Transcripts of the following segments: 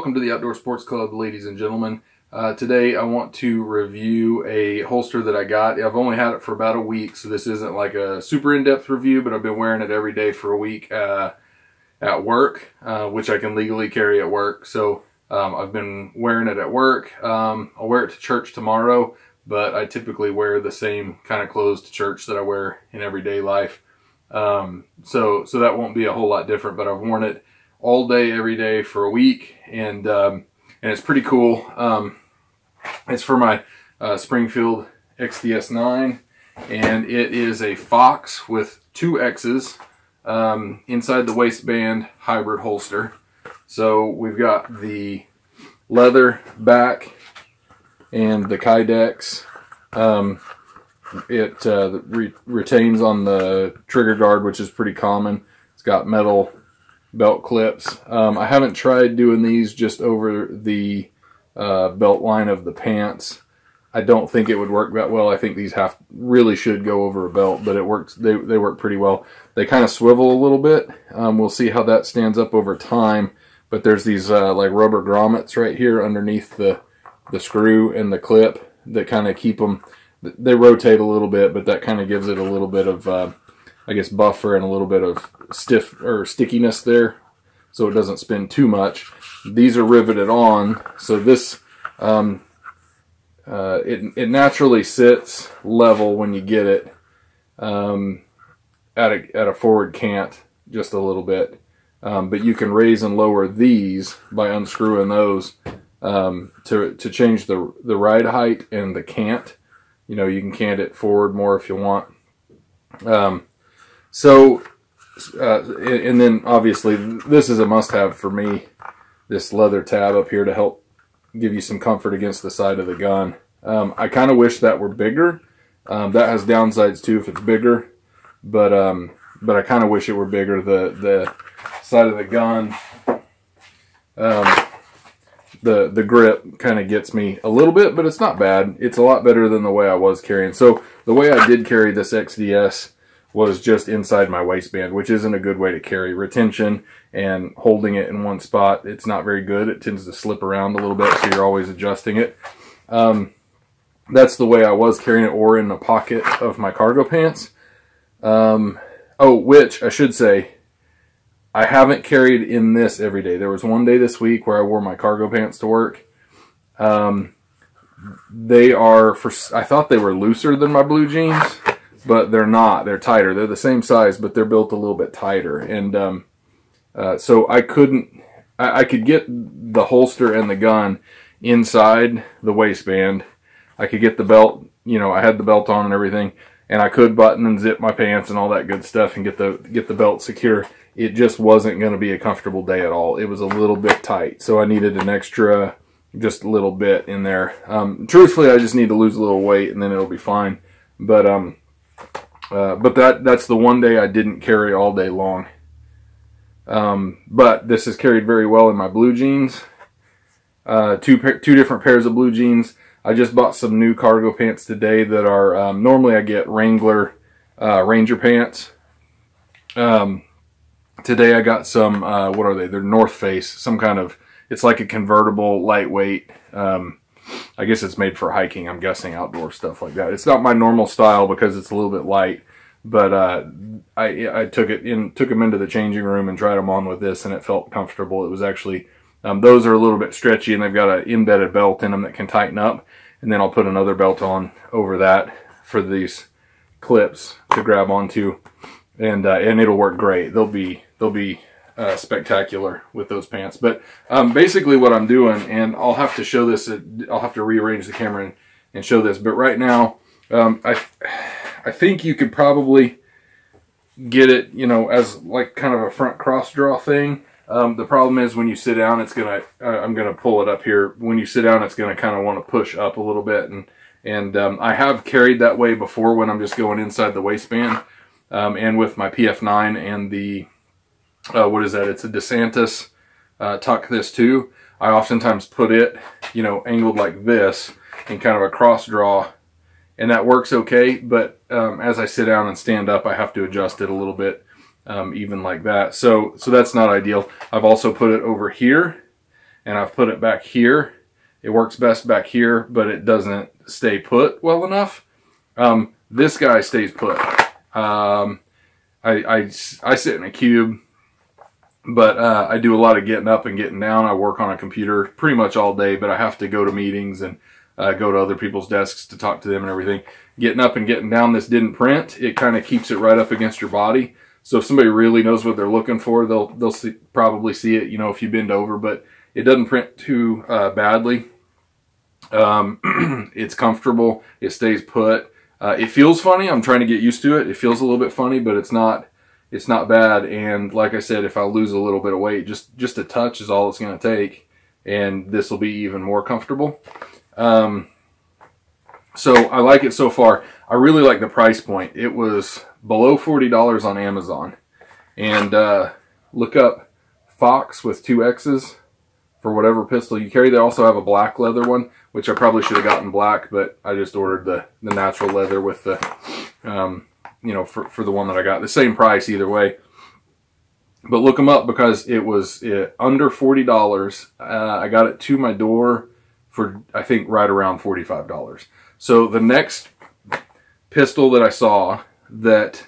Welcome to the Outdoor Sports Club, ladies and gentlemen. Today I want to review a holster that I got. I've only had it for about a week, so this isn't like a super in-depth review, but I've been wearing it every day for a week at work, which I can legally carry at work. So I've been wearing it at work. I'll wear it to church tomorrow, but I typically wear the same kind of clothes to church that I wear in everyday life. So that won't be a whole lot different, but I've worn it all day, every day for a week, and it's pretty cool. It's for my Springfield XDS9, and it is a Foxx with 2 X's inside the waistband hybrid holster. So we've got the leather back and the Kydex. It retains on the trigger guard, which is pretty common. It's got metal belt clips. I haven't tried doing these just over the belt line of the pants. I don't think it would work that well. I think these really should go over a belt, but it works. They work pretty well. They kind of swivel a little bit. We'll see how that stands up over time. But there's these like rubber grommets right here underneath the screw and the clip that kind of keep them. They rotate a little bit, but that kind of gives it a little bit of I guess buffer and a little bit of stickiness there, so it doesn't spin too much. These are riveted on, so this it naturally sits level when you get it at a forward cant just a little bit, but you can raise and lower these by unscrewing those to change the ride height and the cant. You know, you can cant it forward more if you want. And then obviously this is a must-have for me, this leather tab up here to help give you some comfort against the side of the gun. I kind of wish that were bigger. That has downsides too if it's bigger, but I kind of wish it were bigger. The side of the gun, the grip kind of gets me a little bit, but it's not bad. It's a lot better than the way I was carrying. So the way I did carry this XDS was just inside my waistband, which isn't a good way to carry. Retention and holding it in one spot, it's not very good. It tends to slip around a little bit, so you're always adjusting it. That's the way I was carrying it, or in the pocket of my cargo pants. Which I should say, I haven't carried in this every day. There was one day this week where I wore my cargo pants to work. They are, I thought they were looser than my blue jeans, but they're not. They're tighter. They're the same size, but they're built a little bit tighter. And so I could get the holster and the gun inside the waistband. I could get the belt, you know, I had the belt on and everything, and I could button and zip my pants and all that good stuff and get the belt secure. It just wasn't going to be a comfortable day at all. It was a little bit tight, so I needed an extra, just a little bit in there. Truthfully, I just need to lose a little weight and then it'll be fine. But that's the one day I didn't carry all day long. But this is carried very well in my blue jeans. Two different pairs of blue jeans. I just bought some new cargo pants today that are, normally I get Wrangler Ranger pants. Today I got some, what are they? They're North Face, some kind of, it's like a convertible, lightweight, I guess it's made for hiking, I'm guessing, outdoor stuff like that. It's not my normal style because it's a little bit light, but I took them into the changing room and tried them on with this, and it felt comfortable. It was actually, those are a little bit stretchy, and they've got an embedded belt in them that can tighten up, and then I'll put another belt on over that for these clips to grab onto, and it'll work great. They'll be spectacular with those pants. But basically what I'm doing, and I'll have to show this, I'll have to rearrange the camera and show this, but right now I think you could probably get it, you know, as like kind of a front cross draw thing. The problem is when you sit down, it's gonna, I'm gonna pull it up here. When you sit down, it's gonna kind of want to push up a little bit, and I have carried that way before when I'm just going inside the waistband, and with my PF9 and the what is that? It's a DeSantis Tuck This Too. I oftentimes put it, you know, angled like this in kind of a cross draw, and that works okay. But as I sit down and stand up, I have to adjust it a little bit even like that. So that's not ideal. I've also put it over here, and I've put it back here. It works best back here, but it doesn't stay put well enough. This guy stays put. I sit in a cube, but I do a lot of getting up and getting down. I work on a computer pretty much all day, but I have to go to meetings and go to other people's desks to talk to them and everything. Getting up and getting down, this didn't print. It kind of keeps it right up against your body. So if somebody really knows what they're looking for, they'll probably see it, you know, if you bend over, but it doesn't print too badly. It's comfortable. It stays put. It feels funny. I'm trying to get used to it. It feels a little bit funny, but it's not bad. And like I said, if I lose a little bit of weight, just a touch is all it's going to take, and this will be even more comfortable. So I like it so far. I really like the price point. It was below $40 on Amazon. And look up Foxx with 2 X's for whatever pistol you carry. They also have a black leather one, which I probably should have gotten black, but I just ordered the natural leather with the, you know, for the one that I got. The same price either way. But look them up because it was under $40. I got it to my door for, I think, right around $45. So the next pistol that I saw that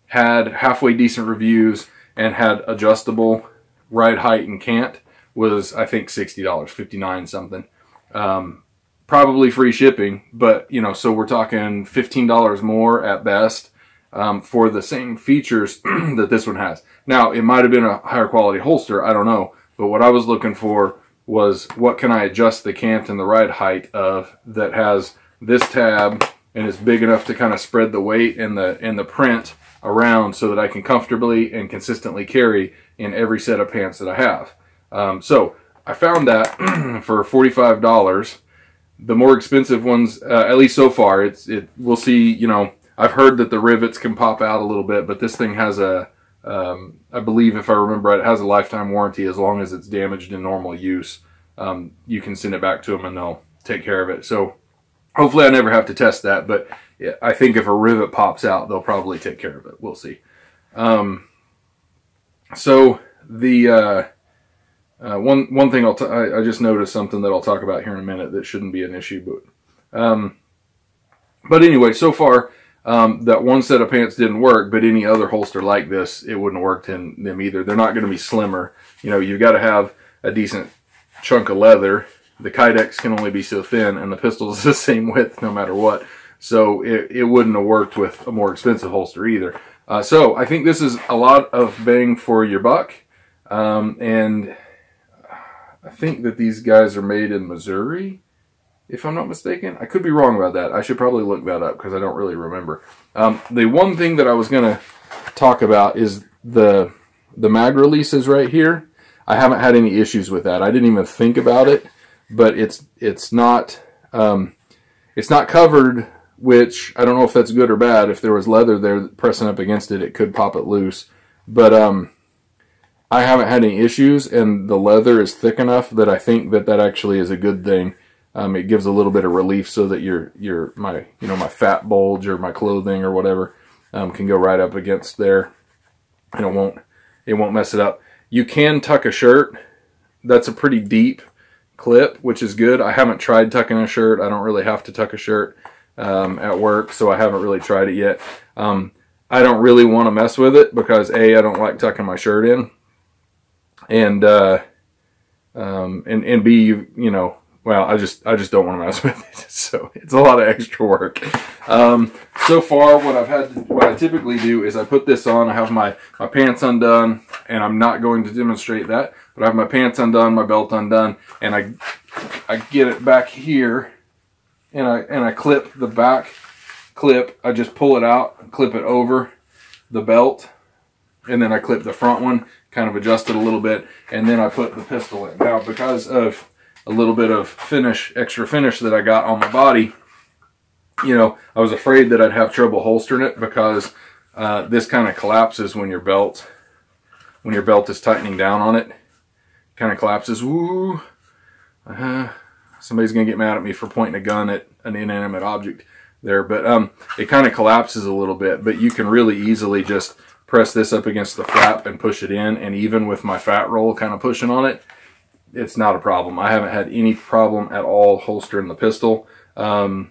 had halfway decent reviews and had adjustable ride height and cant was, I think, $60, $59 something. Probably free shipping, but, you know, so we're talking $15 more at best for the same features that this one has. Now, it might have been a higher quality holster, I don't know, but what I was looking for was what can I adjust the cant and the ride height of that has this tab and is big enough to kind of spread the weight and the print around so that I can comfortably and consistently carry in every set of pants that I have. So I found that for $45. The more expensive ones, at least so far, we'll see, you know, I've heard that the rivets can pop out a little bit, but this thing has a, I believe if I remember right, it has a lifetime warranty as long as it's damaged in normal use. You can send it back to them and they'll take care of it. So hopefully I never have to test that, but I think if a rivet pops out, they'll probably take care of it. We'll see. So the one thing I just noticed something that I'll talk about here in a minute that shouldn't be an issue, but anyway, so far that one set of pants didn't work, but any other holster like this, it wouldn't have worked in them either. They're not going to be slimmer. You know, you've got to have a decent chunk of leather. The Kydex can only be so thin, and the pistol is the same width no matter what. So it wouldn't have worked with a more expensive holster either. So I think this is a lot of bang for your buck. And I think that these guys are made in Missouri, if I'm not mistaken. I could be wrong about that. I should probably look that up because I don't really remember. The one thing that I was going to talk about is the mag releases right here. I haven't had any issues with that. I didn't even think about it, but it's not covered, which I don't know if that's good or bad. If there was leather there pressing up against it, it could pop it loose. But I haven't had any issues, and the leather is thick enough that I think that actually is a good thing. It gives a little bit of relief so that my fat bulge or my clothing or whatever can go right up against there, and it won't mess it up. You can tuck a shirt. That's a pretty deep clip, which is good. I haven't tried tucking a shirt. I don't really have to tuck a shirt at work, so I haven't really tried it yet. I don't really want to mess with it because A, I don't like tucking my shirt in, and B, you know, well, I just don't want to mess with it. So it's a lot of extra work. So far, what I typically do is I put this on. I have my pants undone, and I'm not going to demonstrate that, but I have my pants undone, my belt undone, and I get it back here, and I clip the back clip. I just pull it out, clip it over the belt, and then I clip the front one, kind of adjust it a little bit, and then I put the pistol in. Now, because of a little bit of extra finish that I got on my body, you know, I was afraid that I'd have trouble holstering it because this kind of collapses when your belt is tightening down on it. Kind of collapses. Woo! Somebody's gonna get mad at me for pointing a gun at an inanimate object there, but it kind of collapses a little bit. But you can really easily just press this up against the flap and push it in, and even with my fat roll kind of pushing on it, it's not a problem. I haven't had any problem at all holstering the pistol. And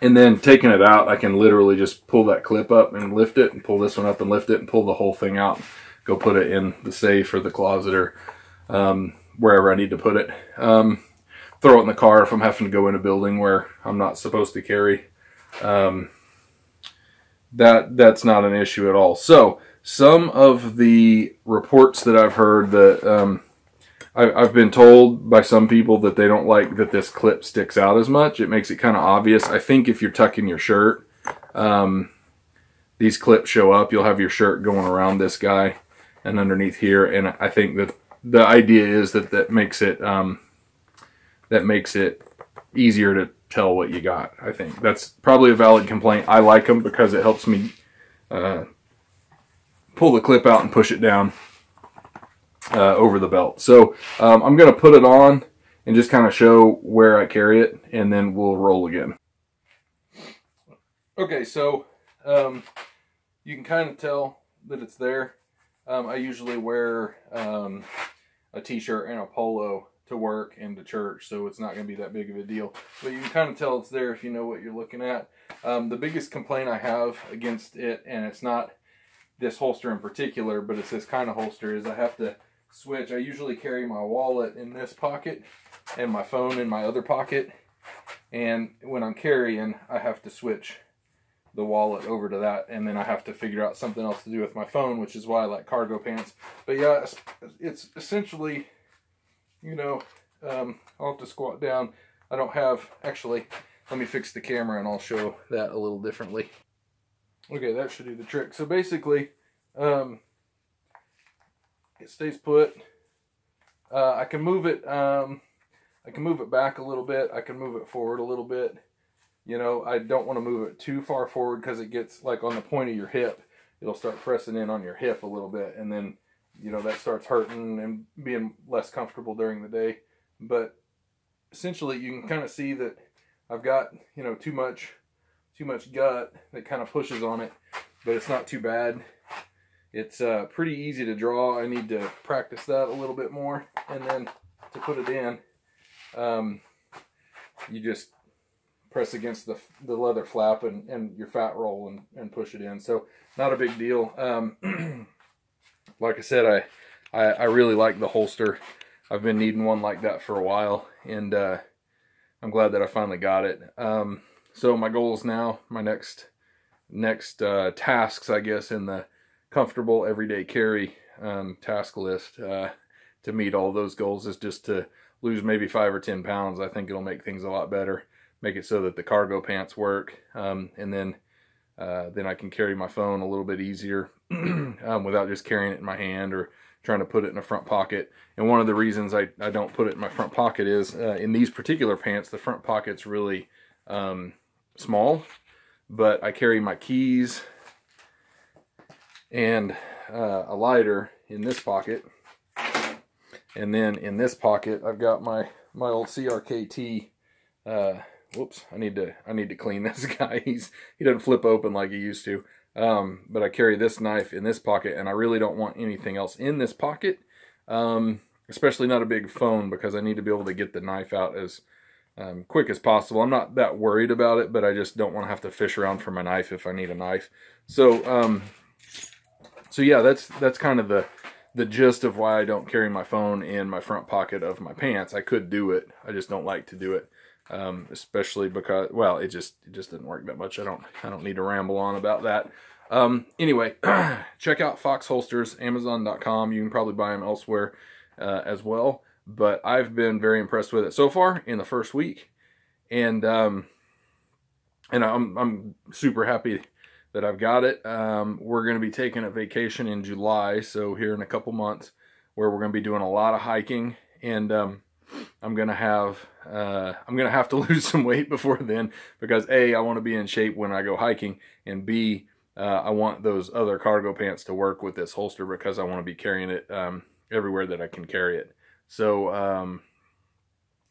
then taking it out, I can literally just pull that clip up and lift it, and pull this one up and lift it, and pull the whole thing out. Go put it in the safe or the closet or wherever I need to put it. Throw it in the car if I'm having to go in a building where I'm not supposed to carry. That's not an issue at all. So some of the reports that I've heard that I've been told by some people that they don't like that this clip sticks out as much. It makes it kind of obvious. I think if you're tucking your shirt, these clips show up. You'll have your shirt going around this guy and underneath here. And I think that the idea is that makes it easier to tell what you got. I think that's probably a valid complaint. I like them because it helps me pull the clip out and push it down over the belt. So I'm going to put it on and just kind of show where I carry it, and then we'll roll again. Okay, so you can kind of tell that it's there. I usually wear a t-shirt and a polo to work and to church, so it's not going to be that big of a deal. But you can kind of tell it's there if you know what you're looking at. The biggest complaint I have against it, and it's not this holster in particular, but it's this kind of holster, is I have to switch. I usually carry my wallet in this pocket and my phone in my other pocket, and when I'm carrying, I have to switch the wallet over to that, and then I have to figure out something else to do with my phone, which is why I like cargo pants. But yeah, it's essentially, you know, I'll have to squat down. I don't have, actually, let me fix the camera and I'll show that a little differently. Okay, that should do the trick. So basically, it stays put. I can move it back a little bit. I can move it forward a little bit. You know, I don't want to move it too far forward because it gets like on the point of your hip. It'll start pressing in on your hip a little bit, and then, you know, that starts hurting and being less comfortable during the day. But essentially, you can kind of see that I've got, you know, too much gut that kind of pushes on it, but it's not too bad. It's pretty easy to draw. I need to practice that a little bit more. And then to put it in, you just press against the leather flap and your fat roll and push it in. So not a big deal. Like I said, I really like the holster. I've been needing one like that for a while, and I'm glad that I finally got it. So my goals now, my next tasks, I guess, in the comfortable everyday carry task list to meet all those goals is just to lose maybe 5 or 10 pounds. I think it'll make things a lot better, make it so that the cargo pants work, and then I can carry my phone a little bit easier without just carrying it in my hand or trying to put it in a front pocket. And one of the reasons I don't put it in my front pocket is in these particular pants, the front pocket's really small, but I carry my keys and a lighter in this pocket, and then in this pocket I've got my old CRKT. Whoops, I need to clean this guy. He doesn't flip open like he used to. But I carry this knife in this pocket, and I really don't want anything else in this pocket, especially not a big phone, because I need to be able to get the knife out as quick as possible. I'm not that worried about it, but I just don't want to have to fish around for my knife if I need a knife. So yeah, that's kind of the gist of why I don't carry my phone in my front pocket of my pants. I could do it, I just don't like to do it. Especially because, well, it just didn't work that much. I don't need to ramble on about that. Anyway, check out Foxx holsters, Amazon.com. You can probably buy them elsewhere as well. But I've been very impressed with it so far in the first week, and I'm super happy that I've got it. We're going to be taking a vacation in July, so here in a couple months, where we're going to be doing a lot of hiking, and I'm gonna have to lose some weight before then, because A, I want to be in shape when I go hiking, and B, I want those other cargo pants to work with this holster, because I want to be carrying it everywhere that I can carry it. So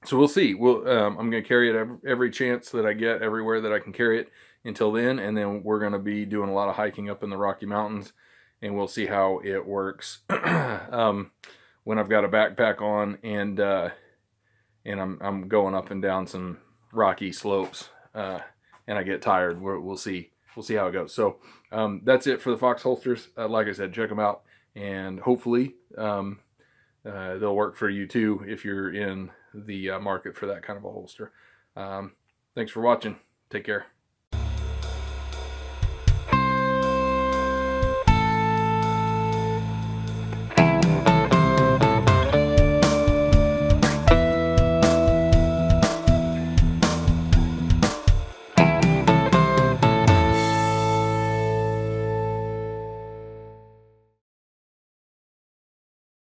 so we'll see. I'm gonna carry it every chance that I get, everywhere that I can carry it until then, and then we're gonna be doing a lot of hiking up in the Rocky Mountains, and we'll see how it works. when I've got a backpack on and I'm going up and down some rocky slopes and I get tired. We'll see how it goes. So that's it for the Foxx holsters. Like I said, check them out, and hopefully they'll work for you too if you're in the market for that kind of a holster. Thanks for watching. Take care.